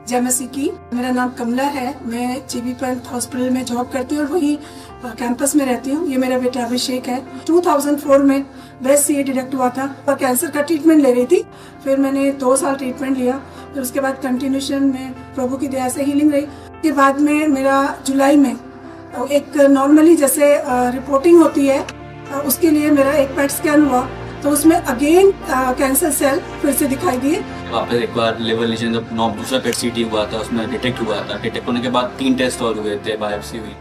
जय मसीह की। मेरा नाम कमला है। मैं जीबी पंत हॉस्पिटल में जॉब करती हूँ और वही कैंपस में रहती हूँ। ये मेरा बेटा अभिषेक है। 2004 में ब्रेस्ट सीए डिटेक्ट हुआ था और कैंसर का ट्रीटमेंट ले रही थी। फिर मैंने 2 साल ट्रीटमेंट लिया। फिर उसके बाद कंटिन्यूशन में प्रभु की दया से हीलिंग रही। उसके बाद में मेरा जुलाई में एक नॉर्मली जैसे रिपोर्टिंग होती है, उसके लिए मेरा एक पेट स्कैन हुआ तो उसमें अगेन कैंसर सेल फिर से दिखाई दिए। वापस एक बार लेवल लीजन जब दूसरा पेट सीटी हुआ था उसमें डिटेक्ट हुआ था। डिटेक्ट होने के बाद 3 टेस्ट और हुए थे, बायोप्सी हुई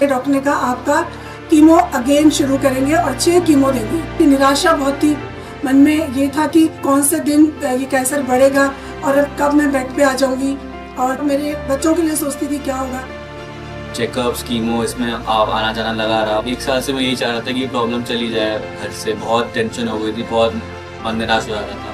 थी। डॉक्टर ने कहा आपका कीमो अगेन शुरू करेंगे और 6 कीमो देंगे। निराशा बहुत थी, मन में ये था कि कौन से दिन ये कैंसर बढ़ेगा और कब मैं बेड पे आ जाऊंगी और मेरे बच्चों के लिए सोचती थी क्या होगा। चेकअप्स, कीमो, इसमें आप आना जाना लगा रहा। 1 साल से मैं यही चाह रहा था कि ये प्रॉब्लम चली जाए घर से। बहुत टेंशन हो गई थी, बहुत मन निराश हो जाता था।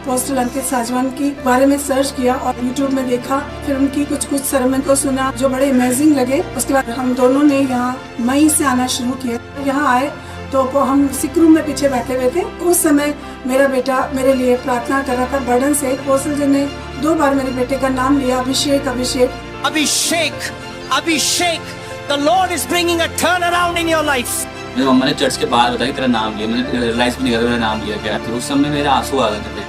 अपोस्टल अंकित साजवान के बारे में सर्च किया और यूट्यूब में देखा, फिर उनकी कुछ सरमन को सुना जो बड़े अमेजिंग लगे। उसके बाद हम दोनों ने यहाँ मई से आना शुरू किया। यहाँ आए तो हम सिक रूम में पीछे बैठे हुए थे। उस समय मेरा बेटा मेरे लिए प्रार्थना कर रहा था बर्डन से। अपोस्टल जी ने 2 बार मेरे बेटे का नाम लिया, अभिषेक अभिषेक अभिषेक अभिषेक। The Lord is bringing a turnaround in your life. मेरी मम्मा ने चर्च के बाहर बताया तेरा नाम लिया। मैंने रियलाइज भी नहीं किया मेरा नाम लिया क्या। तो उस समय मेरे आंसू आ गए थे,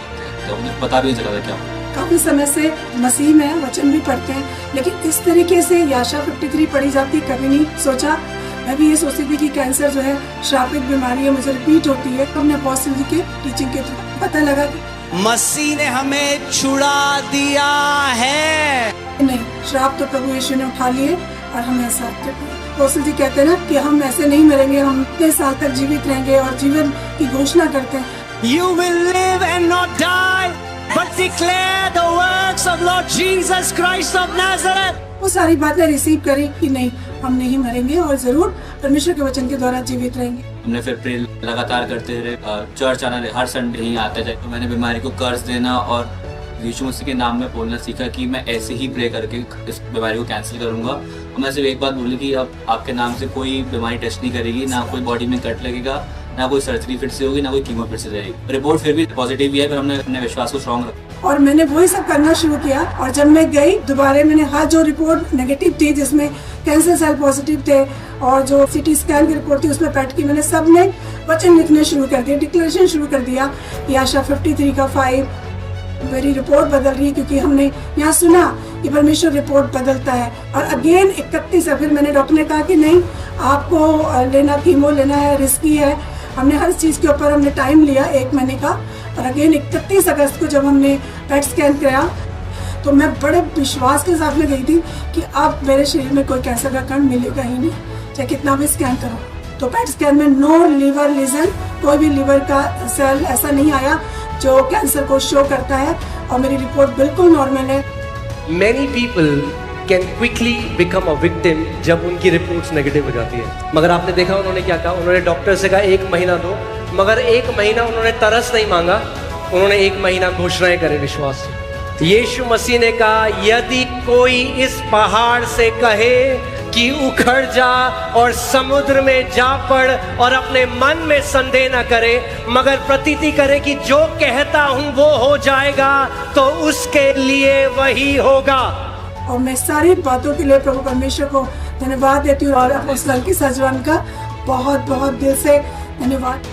तो मुझे पता भी नहीं चला था क्या। काफी समय से मसीह में वचन भी पढ़ते हैं, लेकिन इस तरीके से याशा 53 पढ़ी जाती कभी नहीं सोचा। मैं भी ये सोचती थी कि कैंसर जो है श्रापित बीमारी है, मुझे रिपीट होती है। तो हमने अपोस्टल जी के टीचिंग के थ्रू पता लगा कि मसीह ने हमें छुड़ा दिया है। नहीं, श्राप तो प्रभु यीशु ने उठा लिए और हमें ऐसा अपोस्टल जी कहते हैं ना कि हम ऐसे नहीं मरेंगे, हम इतने साल तक जीवित रहेंगे और जीवन की घोषणा करते हैं। You will live and not die, but declare the works of Lord Jesus Christ of Nazareth. वो सारी बातें रिसीव करी कि नहीं, हम नहीं मरेंगे और जरूर परमेश्वर के वचन के द्वारा जीवित रहेंगे। हमने फिर प्रे लगातार करते रहे। चर्च आना हर संडे ही आते थे। तो मैंने बीमारी को कर्ज देना और यीशु मसीह के नाम में बोलना सीखा कि मैं ऐसे ही प्रे करके इस बीमारी को कैंसिल करूंगा। और मैं सिर्फ एक बात बोली कि अब आपके नाम से कोई बीमारी टेस्ट नहीं करेगी, ना कोई बॉडी में कट लगेगा, ना कोई सर्जरी फिर से होगी, ना कोई कीमो फिर से जाएगी। रिपोर्ट फिर भी पॉजिटिव ही है, पर हमने अपने विश्वास को स्ट्रॉन्ग रखा और मैंने वही सब करना शुरू किया। और जब मैं गई दोबारा, मैंने हर जो रिपोर्ट नेगेटिव थी, जिसमें कैंसर सेल पॉजिटिव थे और जो सिटी स्कैन की रिपोर्ट थी उसमें पेट की, मैंने सब में वचन लिखने शुरू कर दिया, डिक्लेरेशन शुरू कर दिया। याशा 53 का 5 मेरी रिपोर्ट बदल रही है, क्योंकि हमने यहाँ सुना कि परमेश्वर रिपोर्ट बदलता है। और अगेन 31 फिर मैंने डॉक्टर ने कहा कि नहीं, आपको लेना कीमो लेना है, रिस्की है। हमने हर चीज़ के ऊपर हमने टाइम लिया 1 महीने का। और अगेन 31 अगस्त को जब हमने पेट स्कैन कराया तो मैं बड़े विश्वास के साथ में गई थी कि अब मेरे शरीर में कोई कैंसर का कण मिलेगा ही नहीं, चाहे कितना भी स्कैन करो। तो पेट स्कैन में नो लीवर लीजन, कोई भी लीवर का सेल ऐसा नहीं आया जो कैंसर को शो करता है और मेरी रिपोर्ट बिल्कुल नॉर्मल है। Many people can quickly become a victim जब उनकी रिपोर्ट्स नेगेटिव हो जाती है। मगर आपने देखा उन्होंने क्या कहा? उन्होंने डॉक्टर से कहा 1 महीना दो, मगर 1 महीना उन्होंने तरस नहीं मांगा, उन्होंने 1 महीना घोषणाएं करे विश्वास से। यीशु मसीह ने कहा यदि कोई इस पहाड़ से कहे कि उखड़ जा और समुद्र में जा पड़ और अपने मन में संदेह न करे, मगर प्रतीति करे कि जो कहता हूं वो हो जाएगा, तो उसके लिए वही होगा। और मैं सारी बातों के लिए प्रभु परमेश्वर को धन्यवाद देती हूँ और अपोस्तल अंकित साजवान का बहुत बहुत दिल से धन्यवाद।